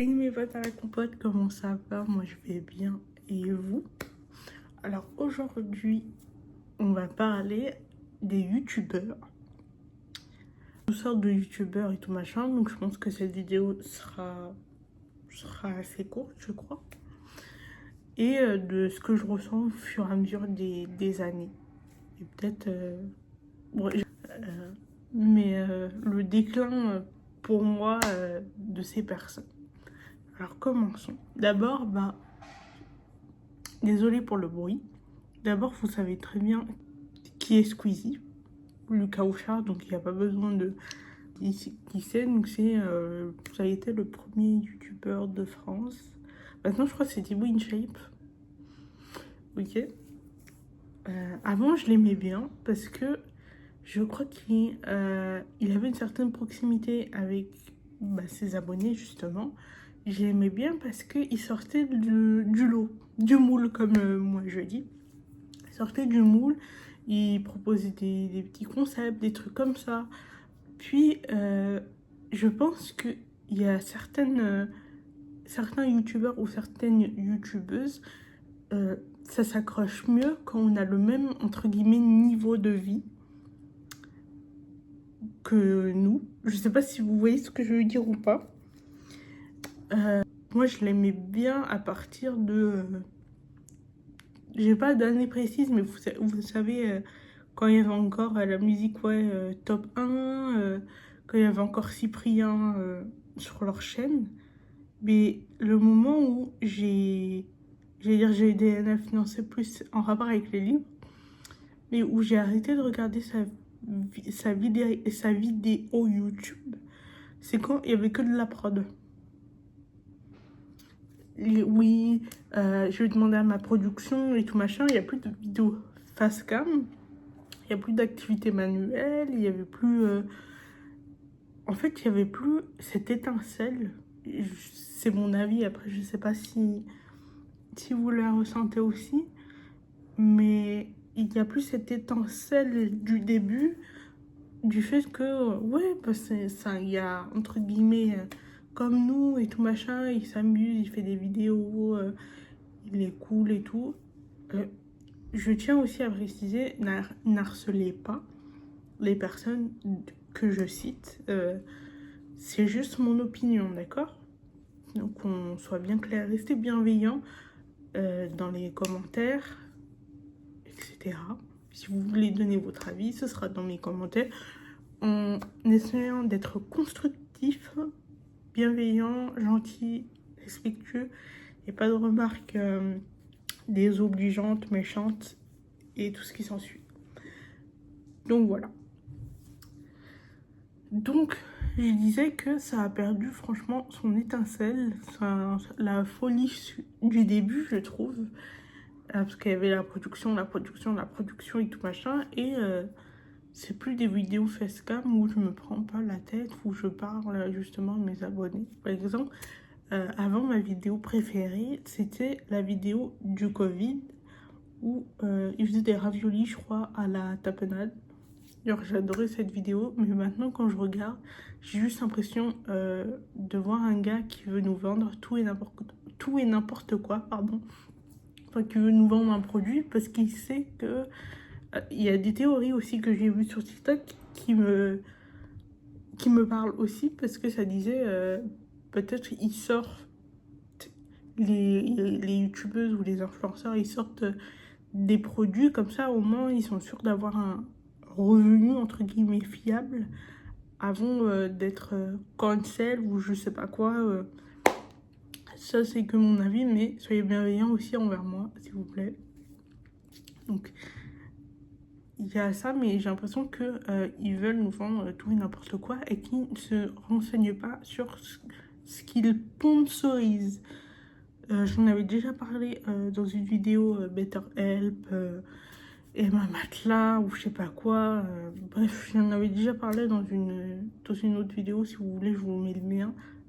Et mes potes à la compote, comment ça va? Moi je vais bien, et vous? Alors aujourd'hui, on va parler des youtubeurs. Toutes sortes de youtubeurs et tout machin, donc je pense que cette vidéo sera assez courte, je crois. Et de ce que je ressens au fur et à mesure des années. Et peut-être... le déclin pour moi de ces personnes. Alors commençons. D'abord, désolé pour le bruit. D'abord, vous savez très bien qui est Squeezie, Lucas Hauchard, donc il n'y a pas besoin de... Qui c'est, donc ça a été le premier youtubeur de France. Maintenant, je crois que c'est Thibaut InShape. Ok. Avant, je l'aimais bien parce que je crois qu'il avait une certaine proximité avec ses abonnés, justement. Je l'aimais bien parce qu'il sortait du lot, du moule, comme moi je dis. Il sortait du moule, il proposait des petits concepts, des trucs comme ça. Puis, je pense qu'il y a certains youtubeurs ou certaines youtubeuses, ça s'accroche mieux quand on a le même, entre guillemets, niveau de vie que nous. Je sais pas si vous voyez ce que je veux dire ou pas. Moi, je l'aimais bien à partir de... j'ai pas d'année précise, mais vous savez, quand il y avait encore la musique top 1, quand il y avait encore Cyprien sur leur chaîne. Mais le moment où j'ai eu des NF, non, c'est plus en rapport avec les livres, mais où j'ai arrêté de regarder sa vidéo YouTube, c'est quand il y avait que de la prod. Oui, je vais demander à ma production et tout machin, il n'y a plus de vidéos face cam, il n'y a plus d'activité manuelle, il n'y avait plus... en fait, il n'y avait plus cette étincelle. C'est mon avis, après je sais pas si vous la ressentez aussi, mais il n'y a plus cette étincelle du début, du fait que, ouais, ça, il y a, entre guillemets, comme nous et tout machin, il s'amuse, il fait des vidéos, il est cool et tout. Je tiens aussi à préciser, n'harcelez pas les personnes que je cite. C'est juste mon opinion, d'accord? Donc on soit bien clair, restez bienveillants dans les commentaires, etc. Si vous voulez donner votre avis, ce sera dans mes commentaires, en essayant d'être constructif, bienveillant, gentil, respectueux, et pas de remarques désobligeantes, méchantes et tout ce qui s'ensuit. Donc voilà. Donc je disais que ça a perdu franchement son étincelle, la folie du début, je trouve, parce qu'il y avait la production et tout machin, et c'est plus des vidéos facecam où je me prends pas la tête, où je parle justement à mes abonnés. Par exemple, avant, ma vidéo préférée, c'était la vidéo du Covid, où il faisait des raviolis, je crois, à la tapenade. D'ailleurs, j'adorais cette vidéo, mais maintenant, quand je regarde, j'ai juste l'impression de voir un gars qui veut nous vendre tout et n'importe quoi, pardon. Enfin, qui veut nous vendre un produit parce qu'il sait que... il y a des théories aussi que j'ai vues sur TikTok qui me parlent aussi, parce que ça disait peut-être ils sortent, les youtubeuses ou les influenceurs, ils sortent des produits comme ça, au moins ils sont sûrs d'avoir un revenu entre guillemets fiable avant d'être cancel ou je sais pas quoi. Ça c'est que mon avis, mais soyez bienveillants aussi envers moi, s'il vous plaît. Donc il y a ça, mais j'ai l'impression que ils veulent nous vendre tout et n'importe quoi et qu'ils ne se renseignent pas sur ce qu'ils sponsorisent. J'en avais déjà parlé dans une vidéo Better Help, Emma Matelas ou je sais pas quoi. Bref, j'en avais déjà parlé dans une autre vidéo. Si vous voulez, je vous mets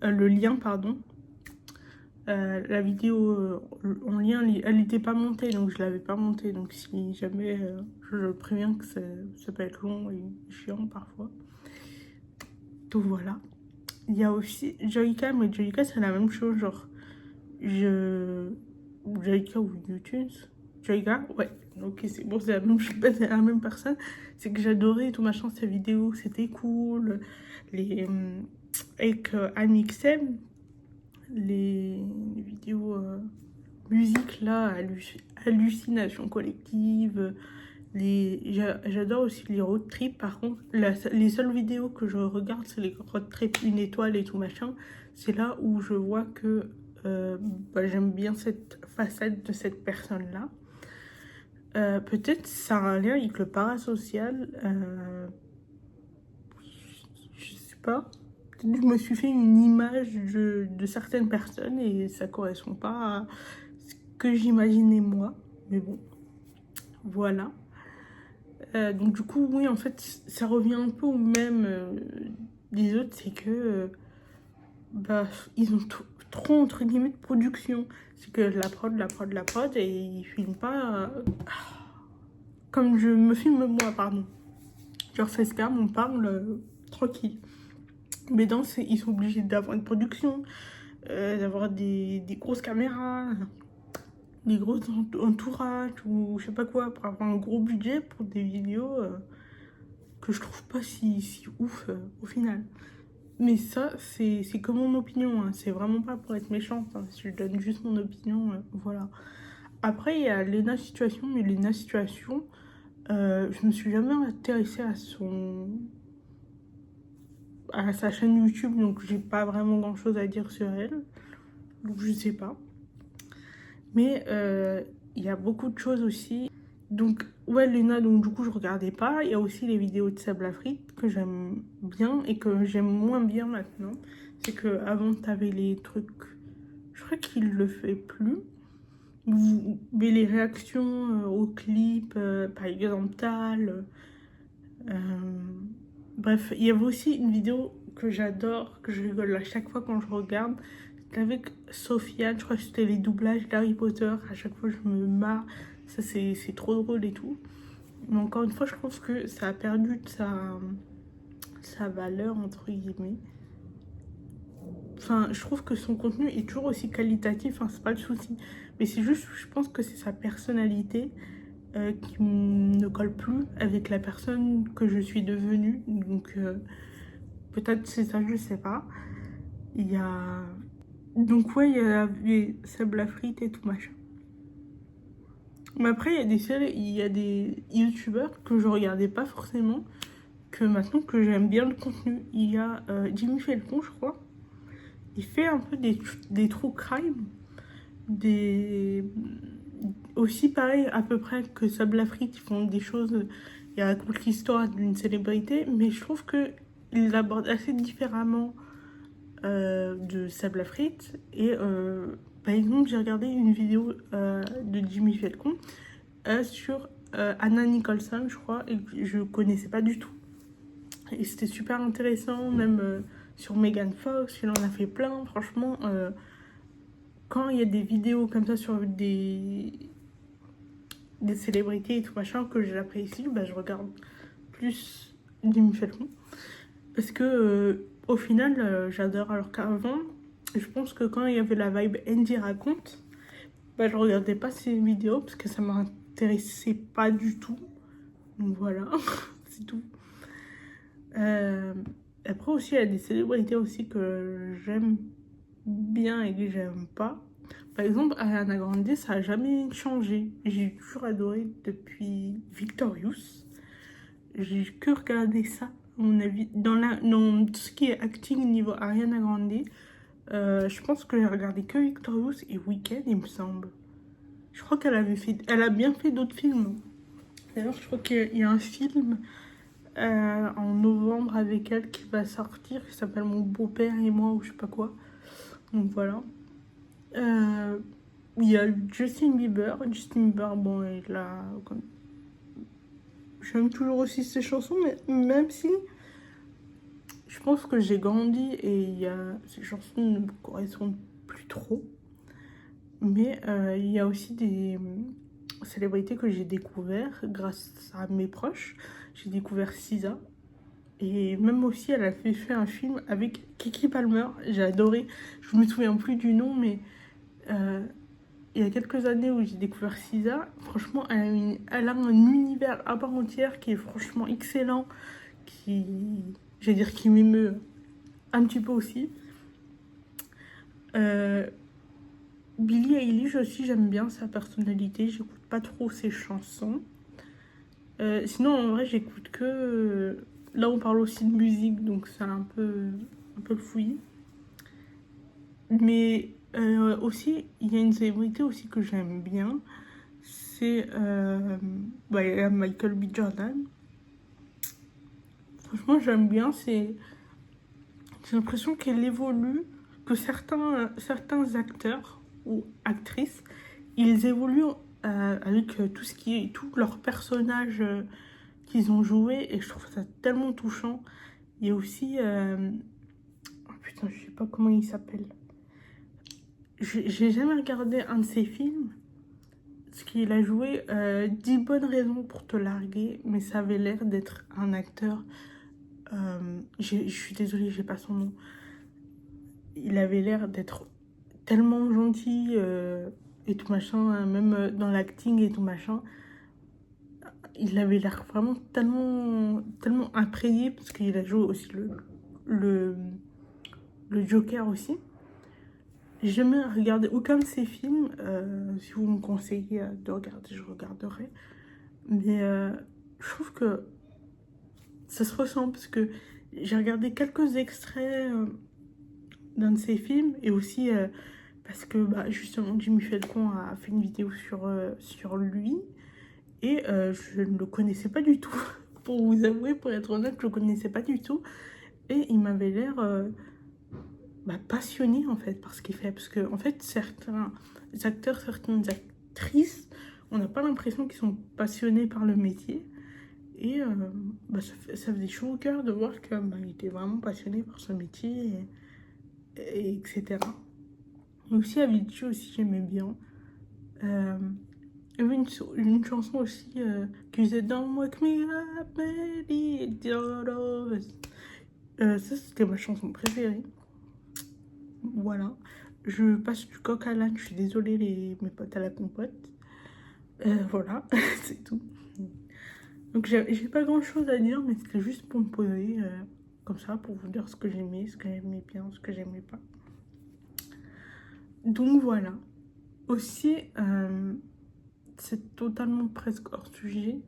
le lien, pardon. La vidéo en lien, elle n'était pas montée, donc je l'avais pas montée. Donc si jamais, je préviens que ça peut être long et chiant parfois. Donc voilà. il y a aussi Joyka, mais Joyka c'est la même chose, genre je... Joyka ou YouTube? Joyka, ouais, ok c'est bon, c'est la même chose, c'est la même personne. C'est que j'adorais tout machin, ses vidéos, c'était cool. Les... avec Amixem, les vidéos musique là, hallucination collective. J'adore aussi les road trips. Par contre, les seules vidéos que je regarde, c'est les road trips une étoile et tout machin. C'est là où je vois que bah, j'aime bien cette facette de cette personne-là. Peut-être ça a un lien avec le parasocial. Je sais pas. Peut-être que je me suis fait une image de certaines personnes et ça correspond pas à ce que j'imaginais moi. Mais bon, voilà. Donc du coup, oui, en fait, ça revient un peu au même des autres, c'est que bah, ils ont trop, entre guillemets, de production. C'est que la prod, et ils filment pas comme je me filme moi, pardon. Genre, c'est calme, on parle tranquille. Mais dans, ils sont obligés d'avoir une production, d'avoir des grosses caméras, des gros entourages, ou je sais pas quoi, pour avoir un gros budget pour des vidéos que je trouve pas si ouf au final. Mais ça, c'est que mon opinion, hein. C'est vraiment pas pour être méchante, hein. Je donne juste mon opinion, voilà. Après, il y a Lena Situation, mais Lena Situation, je me suis jamais intéressée à sa chaîne YouTube, donc j'ai pas vraiment grand chose à dire sur elle, donc je sais pas. Mais il y a beaucoup de choses aussi. Donc, ouais, Lena, donc du coup, je regardais pas. Il y a aussi les vidéos de Sable Afrique que j'aime bien et que j'aime moins bien maintenant. C'est que avant t'avais les trucs. Je crois qu'il le fait plus. Mais les réactions aux clips, par exemple, Tal. euh, bref, il y avait aussi une vidéo que j'adore, que je rigole à chaque fois quand je regarde. C'était avec Sofiane, je crois que c'était les doublages d'Harry Potter. À chaque fois, je me marre. Ça, c'est trop drôle et tout. Mais encore une fois, je pense que ça a perdu de sa valeur, entre guillemets. Enfin, je trouve que son contenu est toujours aussi qualitatif, hein, c'est pas le souci. Mais c'est juste, je pense que c'est sa personnalité qui ne colle plus avec la personne que je suis devenue. Donc, peut-être c'est ça, je sais pas. Il y a... Donc, ouais, il y a Seb Lafrite et tout machin. Mais après, il y a des youtubeurs que je regardais pas forcément, que maintenant que j'aime bien le contenu. Il y a Jimmy Felton, je crois. Il fait un peu des true crime, des... Aussi pareil à peu près que Sable Afrique, ils font des choses, ils racontent l'histoire d'une célébrité, mais je trouve qu'ils l'abordent assez différemment de Sable Afrique. Et par exemple, j'ai regardé une vidéo de Jimmy Felton sur Anna Nicholson, je crois, et je connaissais pas du tout. Et c'était super intéressant, même sur Megan Fox, il en a fait plein. Franchement, quand il y a des vidéos comme ça sur des célébrités et tout machin que j'apprécie, bah, je regarde plus Jimmy Fallon. Parce que au final, j'adore. Alors qu'avant, je pense que quand il y avait la vibe Andy raconte, bah, je regardais pas ces vidéos parce que ça m'intéressait pas du tout. Donc voilà, c'est tout. Après aussi, il y a des célébrités aussi que j'aime bien et que j'aime pas. Par exemple, Ariana Grande, ça a jamais changé. J'ai toujours adoré depuis Victorious. J'ai que regardé ça, à mon avis. Dans tout ce qui est acting niveau Ariana Grande, je pense que j'ai regardé que Victorious et Weekend, il me semble. Je crois elle a bien fait d'autres films. D'ailleurs, je crois qu'il y a un film en novembre avec elle qui va sortir, qui s'appelle Mon beau-père et moi, ou je sais pas quoi. Donc voilà. Il y a Justin Bieber. Justin Bieber, bon, il a... J'aime toujours aussi ses chansons, mais même si je pense que j'ai grandi et ces chansons ne me correspondent plus trop. Mais il y a aussi des célébrités que j'ai découvert grâce à mes proches. J'ai découvert SZA. Et même aussi, elle a fait un film avec Keke Palmer. J'ai adoré. Je me souviens plus du nom, mais il y a quelques années où j'ai découvert Cisa. Franchement, elle a un univers à part entière qui est franchement excellent. Qui, j'allais dire, qui m'émeut un petit peu aussi. Euh, Billie Eilish aussi, j'aime bien sa personnalité. J'écoute pas trop ses chansons. Sinon, en vrai, j'écoute que. Là, on parle aussi de musique, donc c'est un peu le fouillis. Mais aussi, il y a une célébrité aussi que j'aime bien. C'est bah, il y a Michael B. Jordan. Franchement, j'aime bien. J'ai l'impression qu'elle évolue, que certains acteurs ou actrices, ils évoluent avec tout ce qui est, tous leurs personnages qu'ils ont joués, et je trouve ça tellement touchant. Il y a aussi, oh putain, je sais pas comment il s'appelle. J'ai jamais regardé un de ses films, parce qu'il a joué 10 bonnes raisons pour te larguer, mais ça avait l'air d'être un acteur. Je suis désolée, j'ai pas son nom. Il avait l'air d'être tellement gentil et tout machin, hein, même dans l'acting et tout machin. Il avait l'air vraiment tellement imprégné, parce qu'il a joué aussi le, le Joker aussi. J'ai jamais regardé aucun de ses films. Si vous me conseillez de regarder, je regarderai. Mais je trouve que ça se ressent, parce que j'ai regardé quelques extraits d'un de ses films, et aussi parce que bah, justement Jimmy Falcon a fait une vidéo sur lui, et je ne le connaissais pas du tout. Pour vous avouer, pour être honnête, je le connaissais pas du tout, et il m'avait l'air bah, passionné en fait par ce qu'il fait, parce que en fait certains acteurs, certaines actrices, on n'a pas l'impression qu'ils sont passionnés par le métier, et bah, ça faisait chaud au cœur de voir que bah, il était vraiment passionné par ce métier, et etc. Et aussi Avicii aussi j'aimais bien. Il y avait une chanson aussi qui disait Don't wake me up, baby, it's all over. Ça, c'était ma chanson préférée. Voilà. Je passe du coq à l'âne. Je suis désolée, mes potes à la compote. Voilà, c'est tout. Donc, j'ai pas grand chose à dire, mais c'était juste pour me poser comme ça, pour vous dire ce que j'aimais bien, ce que j'aimais pas. Donc, voilà. Aussi, c'est totalement presque hors sujet,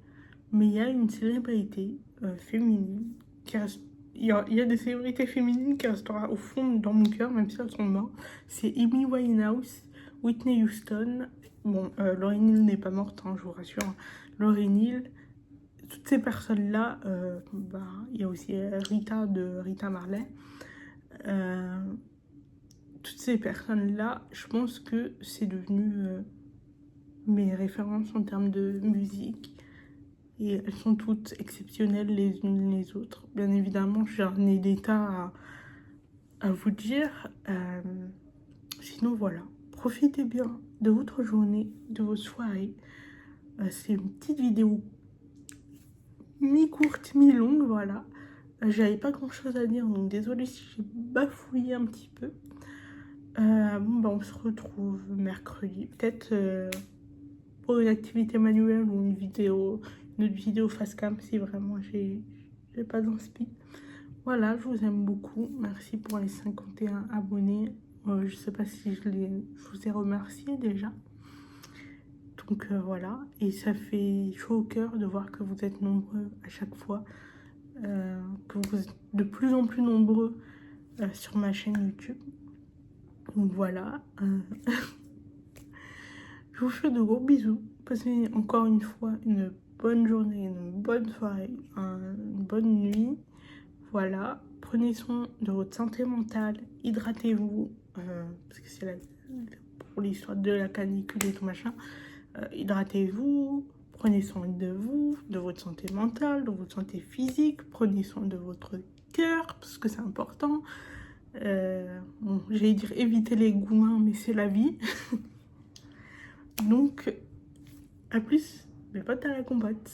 mais il y a une célébrité féminine qui reste. Il y a des célébrités féminines qui resteront au fond dans mon cœur, même si elles sont mortes. C'est Amy Winehouse, Whitney Houston. Bon, Lauryn Hill n'est pas morte, hein, je vous rassure. Lauryn Hill, toutes ces personnes-là, bah, il y a aussi Rita de Rita Marley. Toutes ces personnes-là, je pense que c'est devenu mes références en termes de musique. Et elles sont toutes exceptionnelles les unes les autres. Bien évidemment, j'en ai des tas à vous dire. Sinon, voilà. Profitez bien de votre journée, de votre soirée. C'est une petite vidéo mi-courte, mi-longue, voilà. J'avais pas grand-chose à dire, donc désolée si j'ai bafouillé un petit peu. Bon, bah, on se retrouve mercredi. Peut-être pour une activité manuelle ou une autre vidéo face cam si vraiment j'ai pas d'inspi. Voilà, je vous aime beaucoup. Merci pour les 51 abonnés. Je sais pas si je vous ai remercié déjà. Donc voilà, et ça fait chaud au cœur de voir que vous êtes nombreux à chaque fois, que vous êtes de plus en plus nombreux sur ma chaîne YouTube. Donc voilà, je vous fais de gros bisous. Passez encore une fois une bonne journée, une bonne soirée, une bonne nuit. Voilà, prenez soin de votre santé mentale, hydratez-vous, parce que c'est pour l'histoire de la canicule et tout machin. Hydratez-vous, prenez soin de vous, de votre santé mentale, de votre santé physique, prenez soin de votre cœur, parce que c'est important. Bon, j'allais dire éviter les gourmands, mais c'est la vie. Donc, à plus, mes potes à la compote.